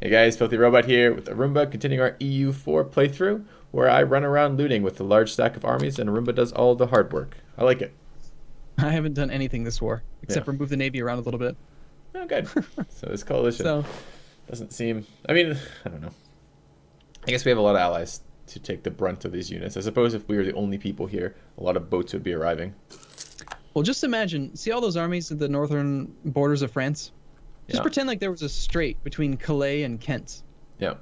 Hey guys, FilthyRobot here with Arumba, continuing our EU4 playthrough, where I run around looting with a large stack of armies and Arumba does all the hard work. I like it. I haven't done anything this war Yeah. except for move the navy around a little bit. Oh, good. So this coalition So, doesn't seem... I mean, I don't know. I guess we have a lot of allies to take the brunt of these units. I suppose if we were the only people here, a lot of boats would be arriving. well, just imagine, see all those armies at the northern borders of France? Just Yeah. pretend like there was a strait between Calais and Kent. Yeah.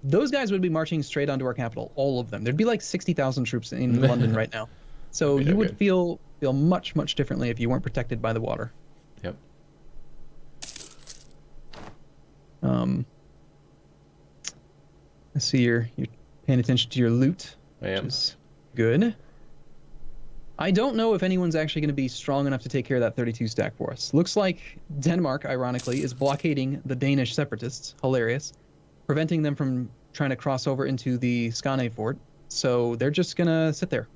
Those guys would be marching straight onto our capital, all of them. There'd be like 60,000 troops in London right now. So Yeah, you would good. feel much differently if you weren't protected by the water. Yep. I see you're paying attention to your loot, I which am. is good. I don't know if anyone's actually going to be strong enough to take care of that 32 stack for us. Looks like Denmark, ironically, is blockading the Danish separatists. Hilarious. Preventing them from trying to cross over into the Skane fort. So they're just going to sit there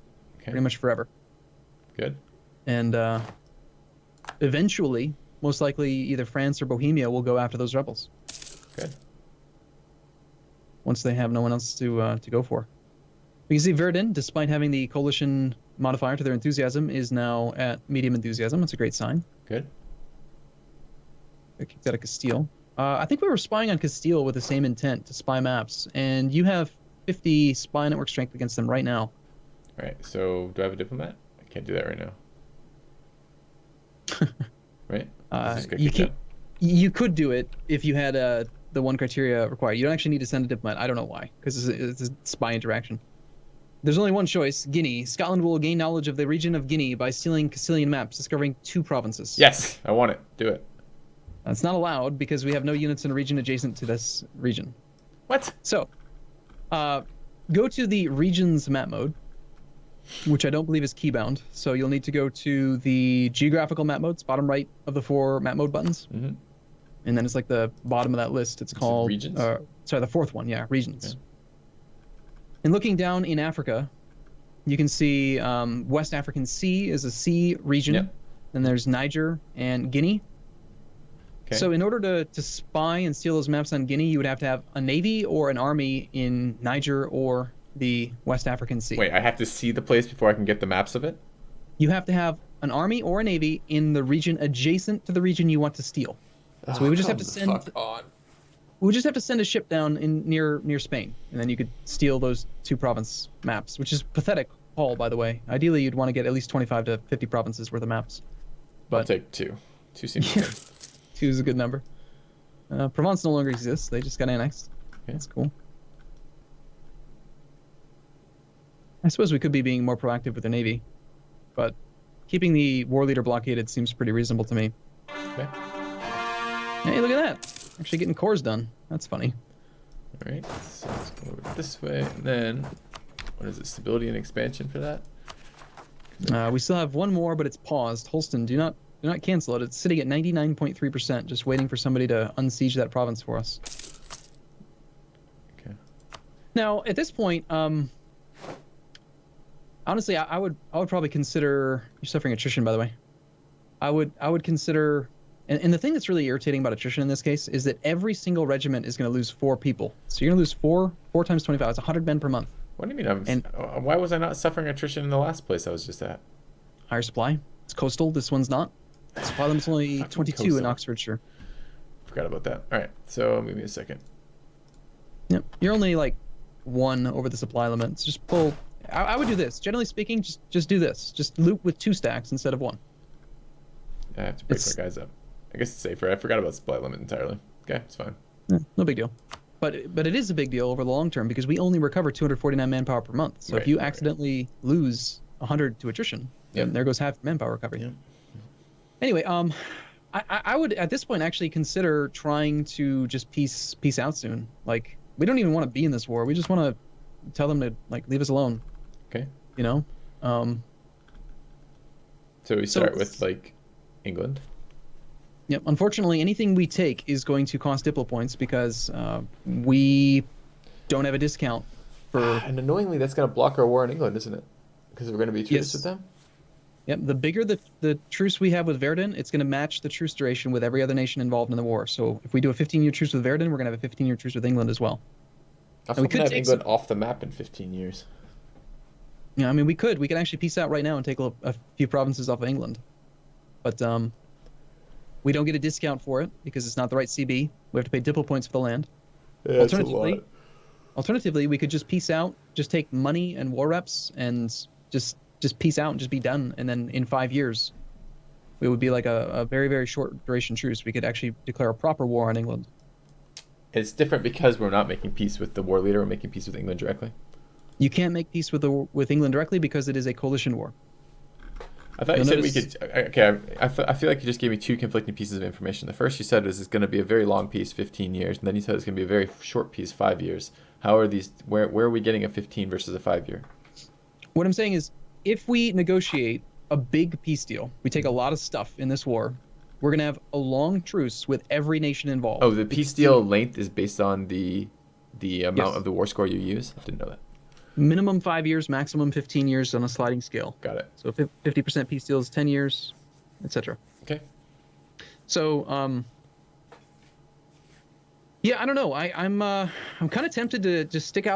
pretty much forever. Good. And eventually, most likely, either France or Bohemia will go after those rebels Good. once they have no one else to go for. You can see Verdun, despite having the coalition modifier to their enthusiasm, is now at medium enthusiasm. That's a great sign. Good. I kicked out of Castile. I think we were spying on Castile with the same intent to spy maps, and you have 50 spy network strength against them right now. All right. So do I have a diplomat? I can't do that right now. Right? Just get You kicked out. you could do it if you had the one criteria required. You don't actually need to send a diplomat. I don't know why, because it's a spy interaction. There's only one choice, Guinea. Scotland will gain knowledge of the region of Guinea by stealing Castilian maps, discovering 2 provinces. Yes, I want it. Do it. That's not allowed because we have no units in a region adjacent to this region. What? So, go to the regions map mode, which I don't believe is keybound. So you'll need to go to the geographical map modes, bottom right of the 4 map mode buttons. Mm-hmm. And then it's like the bottom of that list. It's called regions? Sorry, the 4th one. Yeah, regions. Okay. And looking down in Africa, you can see West African Sea is a sea region. Yep. Then there's Niger and Guinea. Okay. So in order to spy and steal those maps on Guinea, you would have to have a navy or an army in Niger or the West African Sea. Wait, I have to see the place before I can get the maps of it? You have to have an army or a navy in the region adjacent to the region you want to steal. So we would just have to send. Fuck on. We would just have to send a ship down in near Spain, and then you could steal those 2 province maps, which is pathetic haul, by the way. Ideally, you'd want to get at least 25 to 50 provinces worth of maps. I'll But take 2. 2 seems Yeah. good. 2 is a good number. Provence no longer exists. They just got annexed. Okay. That's cool. I suppose we could be being more proactive with the navy, but keeping the war leader blockaded seems pretty reasonable to me. Okay. Hey, look at that! Actually getting cores done. That's funny. All right. So let's go over this way, and then what is it? Stability and expansion for that? We still have one more, but it's paused. Holston, do not cancel it. It's sitting at 99.3%, just waiting for somebody to unsiege that province for us. Okay. Now, at this point, honestly, I would probably consider. You're suffering attrition, by the way. I would consider, and the thing that's really irritating about attrition in this case is that every single regiment is going to lose 4 people. So you're going to lose 4 times 25. It's 100 men per month. What do you mean? And- Why was I not suffering attrition in the last place I was just at? Higher supply. It's coastal. This one's not. Supply limit's only Fucking 22 in coastal. Oxfordshire. Forgot about that. All right. So give me a second. Yep. You're only like 1 over the supply limit. So just pull. I would do this. Generally speaking, just do this. Just loot with 2 stacks instead of 1. I have to break It's- my guys up. I guess it's safer. I forgot about supply limit entirely. Okay, it's fine. Yeah, no big deal. But it is a big deal over the long term because we only recover 249 manpower per month. So Right, if you right. accidentally lose 100 to attrition, then Yep. there goes half manpower recovery. Yep. Anyway, I would at this point actually consider trying to just peace out soon. Like we don't even want to be in this war. We just want to tell them to like leave us alone. Okay. You know. So we start with like England. Yep. Unfortunately, anything we take is going to cost Diplo points because we don't have a discount for. And annoyingly, that's going to block our war in England, isn't it? Because we're going to be treated Yes. with them. Yep, the bigger the truce we have with Verdun, it's going to match the truce duration with every other nation involved in the war. So if we do a 15-year truce with Verdun, we're going to have a 15-year truce with England as well. I was And we hoping to could have take some, England off the map in 15 years. yeah, I mean, we could actually peace out right now and take a few provinces off of England. But we don't get a discount for it because it's not the right CB. We have to pay Diplo points for the land. Yeah, it's a lot. Alternatively, we could just peace out, just take money and war reps, and just peace out and just be done. And then in 5 years, it would be like a very, very short duration truce. We could actually declare a proper war on England. It's different because we're not making peace with the war leader. We're making peace with England directly. You can't make peace with England directly because it is a coalition war. I thought you said we could. Okay, I feel like you just gave me two conflicting pieces of information. The first you said is it's going to be a very long peace, 15 years, and then you said it's going to be a very short peace, 5 years. How are these? Where are we getting a 15 versus a 5 year? What I'm saying is, if we negotiate a big peace deal, we take a lot of stuff in this war, we're going to have a long truce with every nation involved. Oh, the peace deal length is based on the amount of the war score you use? I didn't know that. Minimum 5 years, maximum 15 years on a sliding scale. Got it. So 50% peace deals, 10 years, etc. Okay. So, yeah, I don't know. I'm kind of tempted to just stick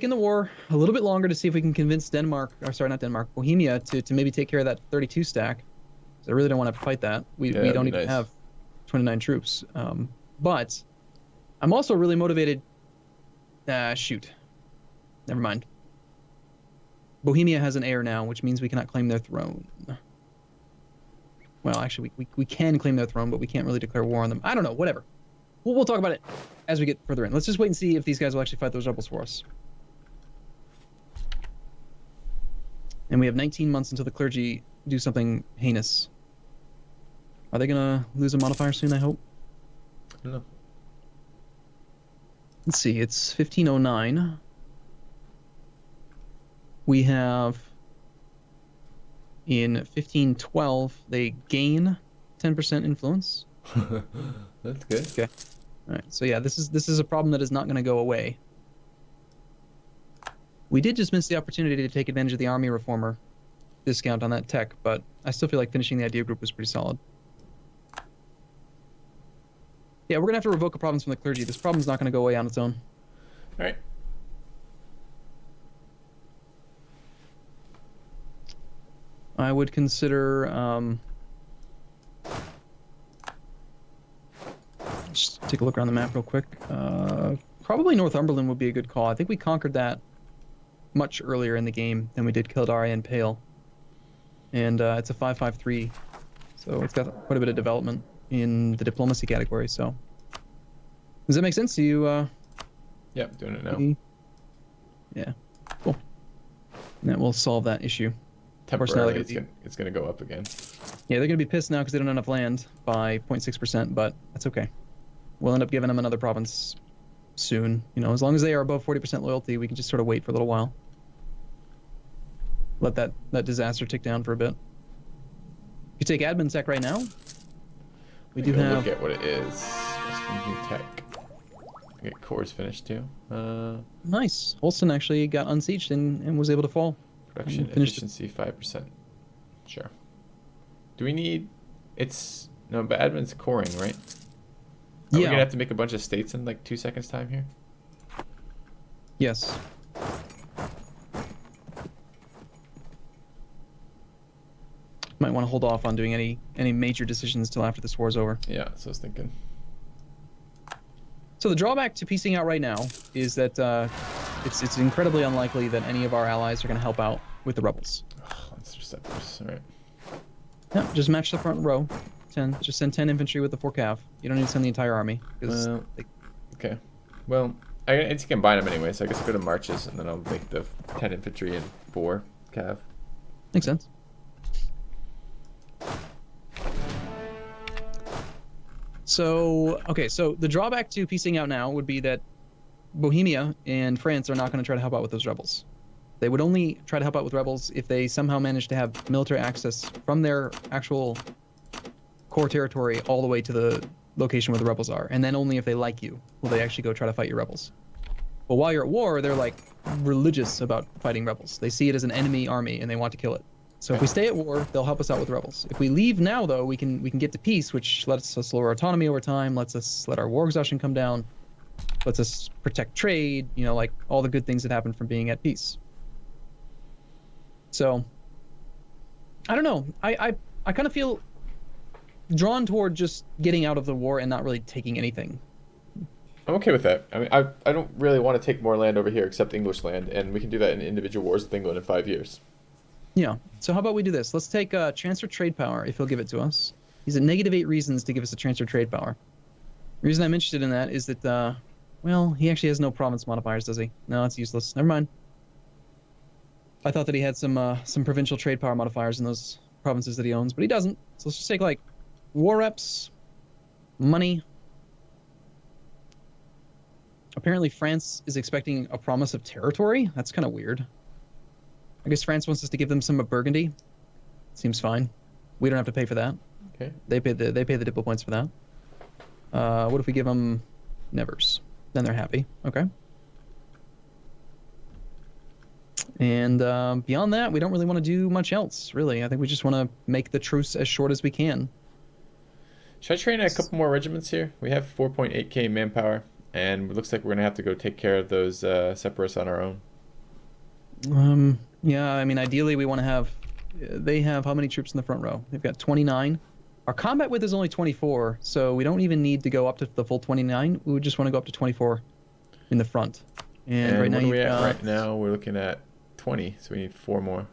in the war a little bit longer to see if we can convince Bohemia to maybe take care of that 32 stack. I really don't want to fight that. We don't even have 29 troops. But I'm also really motivated. Shoot. Never mind. Bohemia has an heir now, which means we cannot claim their throne. Well, actually, we can claim their throne, but we can't really declare war on them. I don't know. Whatever. We'll talk about it as we get further in. Let's just wait and see if these guys will actually fight those rebels for us. And we have 19 months until the clergy do something heinous. Are they going to lose a modifier soon, I hope? I don't know. Let's see. It's 1509. We have, in 1512, they gain 10% influence. That's good. Okay. All right. So yeah, this is a problem that is not going to go away. We did just miss the opportunity to take advantage of the army reformer discount on that tech, but I still feel like finishing the idea group was pretty solid. Yeah, we're gonna have to revoke a province from the clergy. This problem's not going to go away on its own. All right. I would consider. Just take a look around the map real quick. Probably Northumberland would be a good call. I think we conquered that much earlier in the game than we did Kildare and Pale. And it's a 553, so it's got quite a bit of development in the diplomacy category. So, does that make sense to you? Yep, doing it now. Yeah, cool. And that will solve that issue. Temporarily, it's going to go up again. Yeah, they're going to be pissed now because they don't have enough land by 0.6%, but that's okay. We'll end up giving them another province soon. You know, as long as they are above 40% loyalty, we can just sort of wait for a little while. Let that disaster tick down for a bit. You take admin tech right now. We do have. Look at what it is. New tech. Get cores finished too. Nice. Holston actually got unsieged and was able to fall. Production efficiency 5%. Sure. Do we need? It's no, but admin's coring, right? Are we gonna have to make a bunch of states in like 2 seconds time here? Yes. Might want to hold off on doing any major decisions till after this war's over. Yeah, so I was thinking. So the drawback to piecing out right now is that it's incredibly unlikely that any of our allies are going to help out with the rebels. Oh, that's receptors, all right. Yeah, just match the front row. 10. Just send 10 infantry with the 4 cav. You don't need to send the entire army. Okay. Well, I need to combine them anyway, so I guess I'll go to marches and then I'll make the 10 infantry and 4 cav. Makes sense. So, okay, so the drawback to piecing out now would be that Bohemia and France are not going to try to help out with those rebels. They would only try to help out with rebels if they somehow manage to have military access from their actual core territory all the way to the location where the rebels are, and then only if they like you will they actually go try to fight your rebels. But while you're at war, they're like religious about fighting rebels. They see it as an enemy army and they want to kill it. So if we stay at war, they'll help us out with rebels. If we leave now, though, we can get to peace, which lets us lower autonomy over time, lets us let our war exhaustion come down, lets us protect trade, you know, like all the good things that happen from being at peace. So I don't know. I kind of feel drawn toward just getting out of the war and not really taking anything. I'm okay with that. I mean, I don't really want to take more land over here except English land, and we can do that in individual wars with England in 5 years. Yeah. So how about we do this? Let's take transfer trade power if he'll give it to us. He's at -8 reasons to give us a transfer trade power. The reason I'm interested in that is that, well, he actually has no province modifiers, does he? No, it's useless. Never mind. I thought that he had some provincial trade power modifiers in those provinces that he owns, but he doesn't. So let's just take like war reps, money. Apparently France is expecting a promise of territory. That's kind of weird. I guess France wants us to give them some of Burgundy. Seems fine. We don't have to pay for that. Okay. They pay the Diplo points for that. What if we give them Nevers? Then they're happy. Okay. And beyond that, we don't really want to do much else, really. I think we just want to make the truce as short as we can. Should I train a couple more regiments here? We have 4.8k manpower, and it looks like we're going to have to go take care of those separatists on our own. Yeah, I mean, ideally we want to have... They have how many troops in the front row? They've got 29. Our combat width is only 24, so we don't even need to go up to the full 29. We would just want to go up to 24 in the front. And right now what are we at right now? We're looking at 20, so we need 4 more.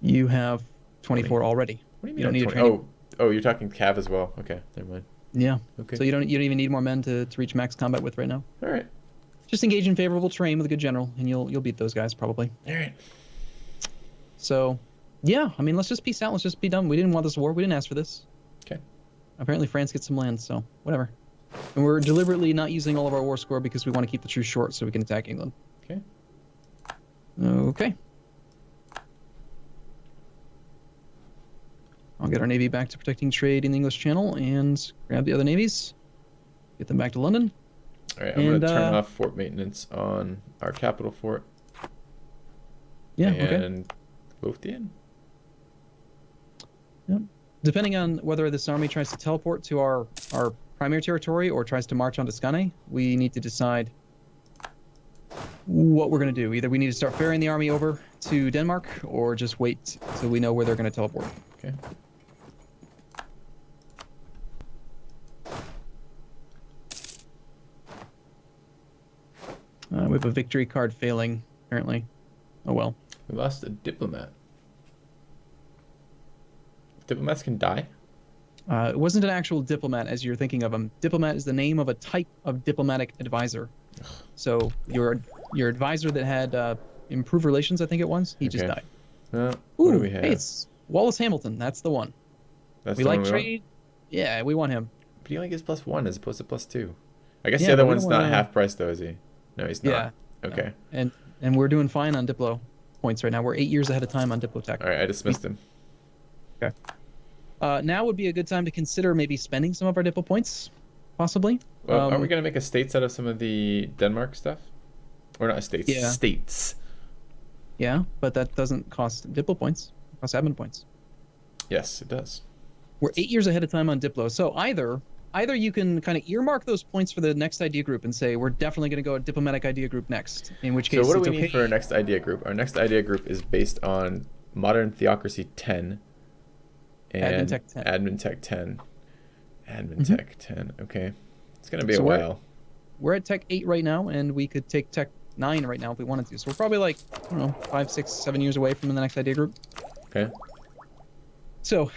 You have 24 already. What do you mean? You don't need 20? Oh, you're talking cav as well. Okay, never mind. Yeah. Okay. So you don't even need more men to reach max combat width right now. All right. Just engage in favorable terrain with a good general, and you'll beat those guys probably. All right. So, yeah, I mean, let's just peace out. Let's just be done. We didn't want this war. We didn't ask for this. Okay. Apparently France gets some land, so whatever. And we're deliberately not using all of our war score because we want to keep the truce short so we can attack England. Okay. Okay. I'll get our navy back to protecting trade in the English Channel and grab the other navies. Get them back to London. All right, I'm going to turn off fort maintenance on our capital fort. Yeah, and Lothian. Yep. Depending on whether this army tries to teleport to our primary territory or tries to march onto Skane, we need to decide what we're going to do. Either we need to start ferrying the army over to Denmark or just wait till we know where they're going to teleport. Okay. We have a victory card failing, apparently. Oh well. We lost a diplomat. Diplomats can die? It wasn't an actual diplomat as you're thinking of him. Diplomat is the name of a type of diplomatic advisor. So your advisor that had improved relations, I think it was, he just died. What Ooh, do we have? Hey, it's Wallace Hamilton. That's the one. That's we the like one trade. Yeah, we want him. But he only gets +1 as opposed to +2. I guess Yeah, the other but we one's don't not wanna- half price though, is he? No, he's not. Yeah. Okay. No. And we're doing fine on Diplo points right now. We're 8 years ahead of time on Diplo tech. All right, I dismissed him. Okay. Now would be a good time to consider maybe spending some of our Diplo points, possibly. Well, are we going to make estates out of some of the Denmark stuff? Or not estates, Yeah. states. Yeah, but that doesn't cost Diplo points. It costs admin points. Yes, it does. We're 8 years ahead of time on Diplo. So either you can kind of earmark those points for the next idea group and say, we're definitely going to go a diplomatic idea group next, in which case So what it's do we need for our next idea group? Our next idea group is based on Modern Theocracy 10 and Admin Tech 10. Admin Tech 10. Admin Tech 10. Okay. It's going to be a So while. We're at Tech 8 right now, and we could take Tech 9 right now if we wanted to. So we're probably like, I don't know, 5, 6, 7 years away from the next idea group. Okay. So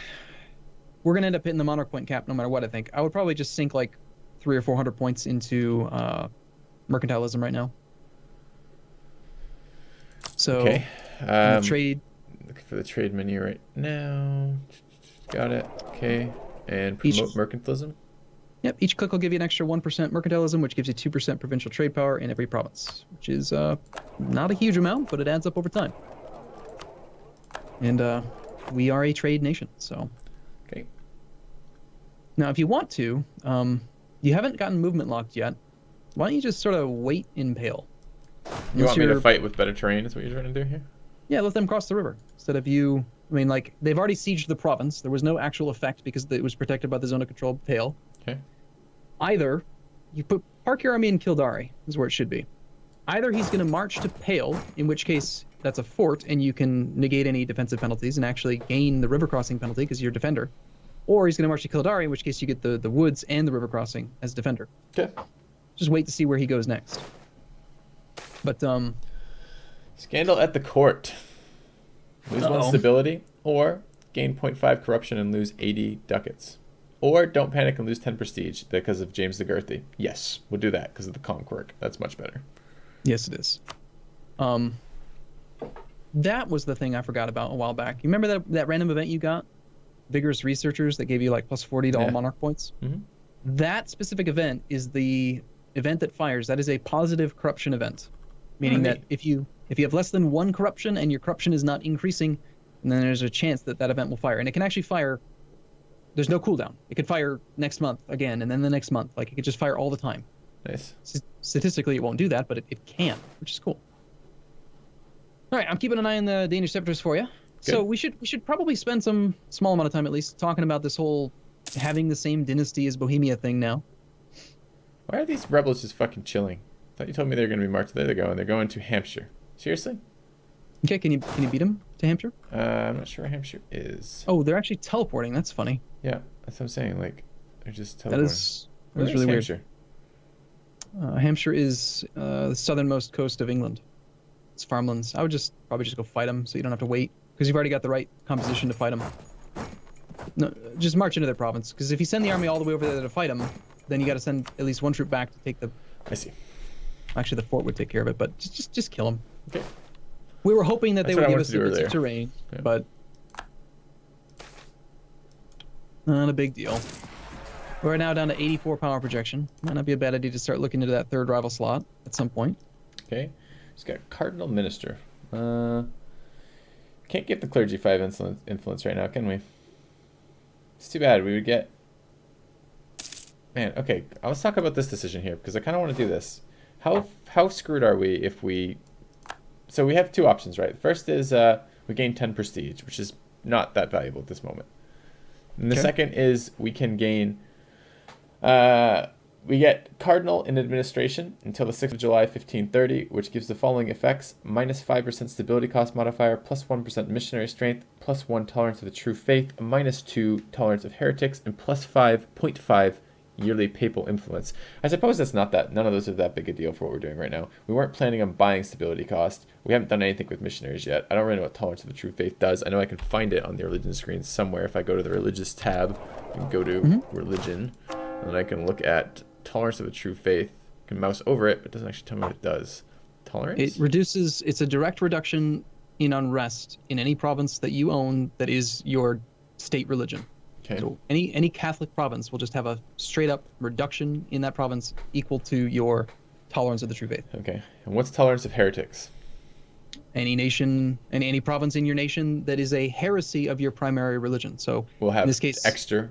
we're going to end up hitting the Monarch point cap no matter what, I think. I would probably just sink like 300 or 400 points into mercantilism right now. So Okay. trade. Looking for the trade menu right now. Got it. Okay. And promote mercantilism. Yep, each click will give you an extra 1% mercantilism, which gives you 2% provincial trade power in every province, which is not a huge amount, but it adds up over time. And we are a trade nation, so. Okay. Now, if you want to, you haven't gotten movement locked yet. Why don't you just sort of wait in Pale? You want me to fight with better terrain is what you're trying to do here? Yeah, let them cross the river instead of you I mean, like, they've already sieged the province. There was no actual effect because it was protected by the zone of control of Pale. Okay. Either you park your army in Kildare, is where it should be. Either he's going to march to Pale, in which case that's a fort, and you can negate any defensive penalties and actually gain the river crossing penalty because you're a defender. Or he's going to march to Kildare, in which case you get the woods and the river crossing as defender. Okay. Just wait to see where he goes next. But Scandal at the court. Lose 1 stability, or gain 0.5 corruption and lose 80 ducats. Or don't panic and lose 10 prestige because of James the Girthy. Yes, we'll do that because of the calm quirk. That's much better. Yes, it is. That was the thing I forgot about a while back. You remember that random event you got? Vigorous Researchers that gave you like plus 40 to all Monarch points? Mm-hmm. That specific event is the event that fires. That is a positive corruption event. Meaning that if you have less than 1 corruption and your corruption is not increasing, then there's a chance that that event will fire. And it can actually fire. There's no cooldown. It could fire next month again, and then the next month. Like, it could just fire all the time. Nice. Statistically, it won't do that, but it can, which is cool. All right, I'm keeping an eye on the Danish separatists for you. Good. So we should probably spend some small amount of time at least talking about this whole having the same dynasty as Bohemia thing now. Why are these rebels just fucking chilling? I thought you told me they were going to be marched. There they go, and they're going to Hampshire. Seriously? Okay, can you beat them to Hampshire? I'm not sure where Hampshire is. Oh, they're actually teleporting. That's funny. Yeah, that's what I'm saying. Like, they're just teleporting. That is really Hampshire? Weird. Hampshire is the southernmost coast of England. It's farmlands. I would probably just go fight them so you don't have to wait because you've already got the right composition to fight them. No, just march into their province because if you send the army all the way over there to fight them, then you got to send at least 1 troop back to take the. I see. Actually, the fort would take care of it, but just kill them. Okay. We were hoping that they would give us a bit of terrain, yeah. But not a big deal. We're now down to 84 power projection. Might not be a bad idea to start looking into that 3rd rival slot at some point. Okay. Just got Cardinal Minister. Can't give the clergy 5 influence right now, can we? It's too bad. We would get. Man, okay. Let's talk about this decision here because I kind of want to do this. How screwed are we if we? So we have 2 options, right? The first is we gain 10 prestige, which is not that valuable at this moment. And the second is we can gain. We get Cardinal in administration until the 6th of July, 1530, which gives the following effects: minus 5% stability cost modifier, plus 1% missionary strength, plus 1 tolerance of the true faith, minus 2 tolerance of heretics, and plus 5.5 yearly papal influence. I suppose that's none of those are that big a deal for what we're doing right now. We weren't planning on buying stability cost. We haven't done anything with missionaries yet. I don't really know what tolerance of the true faith does. I know I can find it on the religion screen somewhere if I go to the religious tab and go to religion, and then I can look at tolerance of the true faith. I can mouse over it, but it doesn't actually tell me what it does. Tolerance? It reduces. It's a direct reduction in unrest in any province that you own that is your state religion. Okay. So any Catholic province will just have a straight up reduction in that province equal to your tolerance of the true faith. Okay. And what's tolerance of heretics? Any nation and any province in your nation that is a heresy of your primary religion. So we'll have in this case extra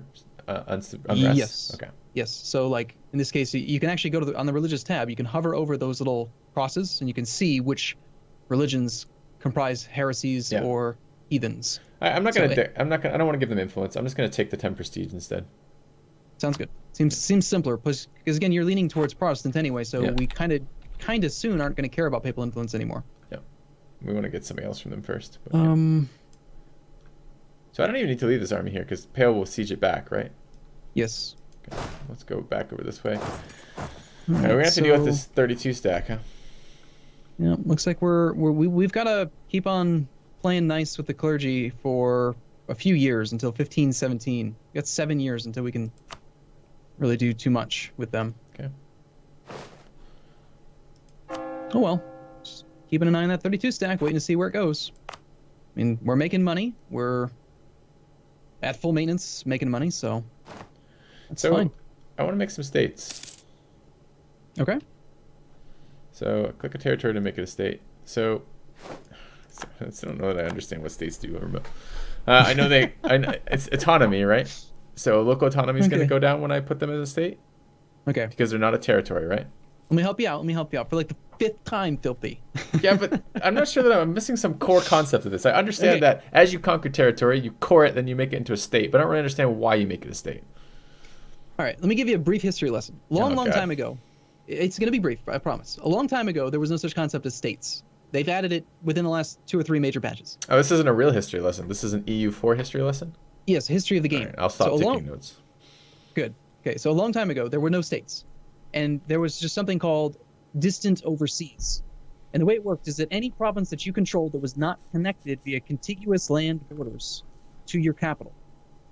unrest. Yes. Okay. Yes. So like in this case, you can actually go to on the religious tab. You can hover over those little crosses, and you can see which religions comprise heresies or heathens. I don't want to give them influence. I'm just gonna take the 10 prestige instead. Sounds good. Seems simpler because again you're leaning towards Protestant anyway, so we kind of soon aren't going to care about papal influence anymore. Yeah, we want to get something else from them first. But, So I don't even need to leave this army here because Pale will siege it back, right? Yes. Okay. Let's go back over this way. All right, we're gonna have to deal with this 32 stack, huh? Yeah, looks like we've got to keep on playing nice with the clergy for a few years until 1517. We got 7 years until we can really do too much with them. Okay. Oh well, just keeping an eye on that 32 stack, waiting to see where it goes. I mean, we're making money. We're at full maintenance, making money, so that's fine. I want to make some states. Okay. So click a territory to make it a state. So I still don't know that I understand what states do, but I know it's autonomy, right? So local autonomy is going to go down when I put them as a state. Okay. Because they're not a territory, right? Let me help you out. For like 5th time, Filthy. Yeah, but I'm not sure that I'm missing some core concept of this. I understand that as you conquer territory, you core it, then you make it into a state. But I don't really understand why you make it a state. All right, let me give you a brief history lesson. Long time ago, it's going to be brief, I promise. A long time ago, there was no such concept as states. They've added it within the last 2 or 3 major patches. Oh, this isn't a real history lesson. This is an EU4 history lesson? Yes, history of the game. Right, I'll stop taking notes. Good. Okay, so a long time ago, there were no states. And there was just something called distant overseas. And the way it worked is that any province that you controlled that was not connected via contiguous land borders to your capital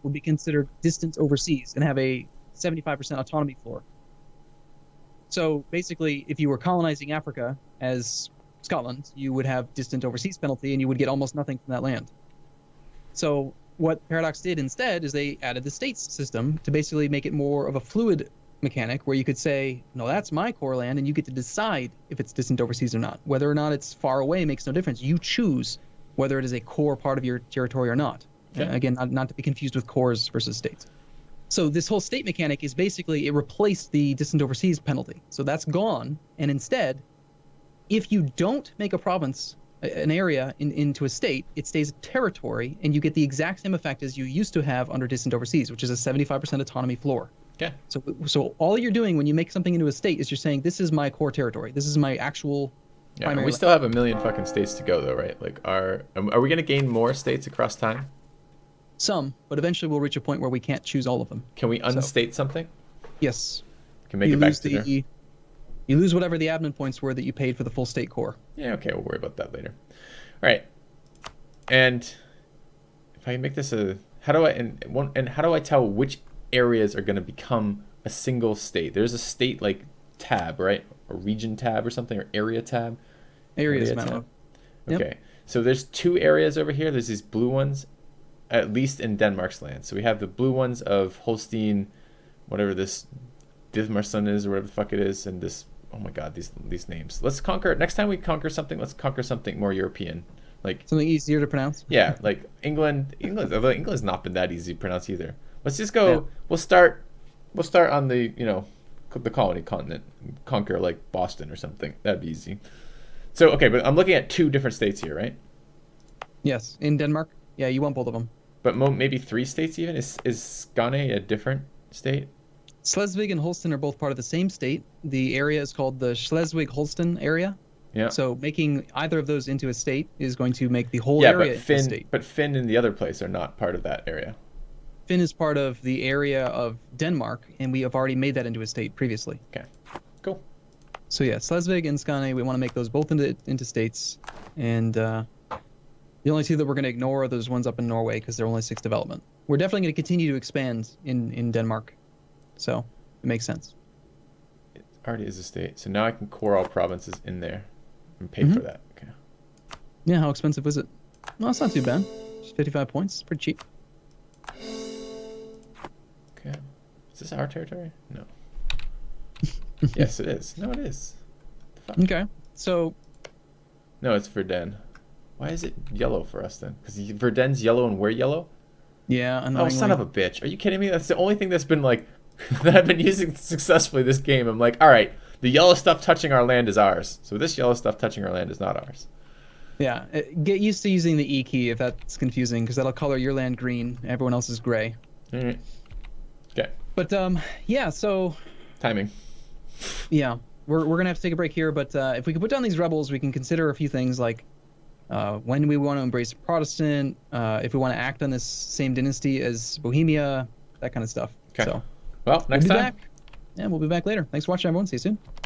would be considered distant overseas and have a 75% autonomy floor. So basically, if you were colonizing Africa as Scotland, you would have distant overseas penalty and you would get almost nothing from that land. So what Paradox did instead is they added the states system to basically make it more of a fluid mechanic where you could say, no, that's my core land, and you get to decide if it's distant overseas or not. Whether or not it's far away makes no difference. You choose whether it is a core part of your territory or not. Okay. Again, not to be confused with cores versus states. So this whole state mechanic is basically, it replaced the distant overseas penalty. So that's gone, and instead, if you don't make a province, an area into a state, it stays a territory, and you get the exact same effect as you used to have under distant overseas, which is a 75% autonomy floor. Okay. So all you're doing when you make something into a state is you're saying, this is my core territory. This is my actual primary. We still have a million fucking states to go, though, right? Like, are we going to gain more states across time? Some, but eventually we'll reach a point where we can't choose all of them. Can we unstate something? Yes. Can make it back to there? You lose whatever the admin points were that you paid for the full state core. Yeah, okay, we'll worry about that later. All right. And if I make this how do I tell which areas are going to become a single state? There's a state like tab, right? A region tab or something, or area tab. Area tab. Okay. Yep. So there's 2 areas over here. There's these blue ones, at least in Denmark's land. So we have the blue ones of Holstein, whatever this Dithmarson is, or whatever the fuck it is, and this, oh my god, these names. Let's conquer, next time we conquer something, let's conquer something more European. Like something easier to pronounce? Yeah, like although England's not been that easy to pronounce either. Let's just go, we'll start on the, the colony continent, conquer like Boston or something. That'd be easy. So, okay, but I'm looking at 2 different states here, right? Yes, in Denmark. Yeah, you want both of them. But maybe 3 states even? Is Skane a different state? Schleswig and Holstein are both part of the same state. The area is called the Schleswig-Holstein area. Yeah. So making either of those into a state is going to make the whole area into a state. But Finn and the other place are not part of that area. Finn is part of the area of Denmark, and we have already made that into a state previously. Okay, cool. So yeah, Schleswig and Skane, we want to make those both into states. And the only 2 that we're going to ignore are those ones up in Norway because they're only 6 development. We're definitely going to continue to expand in Denmark. So it makes sense. It already is a state. So now I can core all provinces in there and pay for that. Okay. Yeah, how expensive was it? No, it's not too bad. Just 55 points. It's pretty cheap. Okay. Is this our territory? No. Yes, it is. No, it is. Okay. So. No, it's Verdun. Why is it yellow for us then? Because Verdun's yellow and we're yellow? Yeah, annoyingly. Oh, son of a bitch. Are you kidding me? That's the only thing that's been like, that I've been using successfully this game. I'm like, all right, the yellow stuff touching our land is ours. So this yellow stuff touching our land is not ours. Yeah, get used to using the E key if that's confusing, because that'll color your land green, everyone else is gray. All right. Okay. But yeah, so timing. Yeah, we're gonna have to take a break here, but if we can put down these rebels, we can consider a few things like when we want to embrace Protestant, if we want to act on this same dynasty as Bohemia, that kind of stuff. Okay. So, well, next time. We'll be back later. Thanks for watching, everyone. See you soon.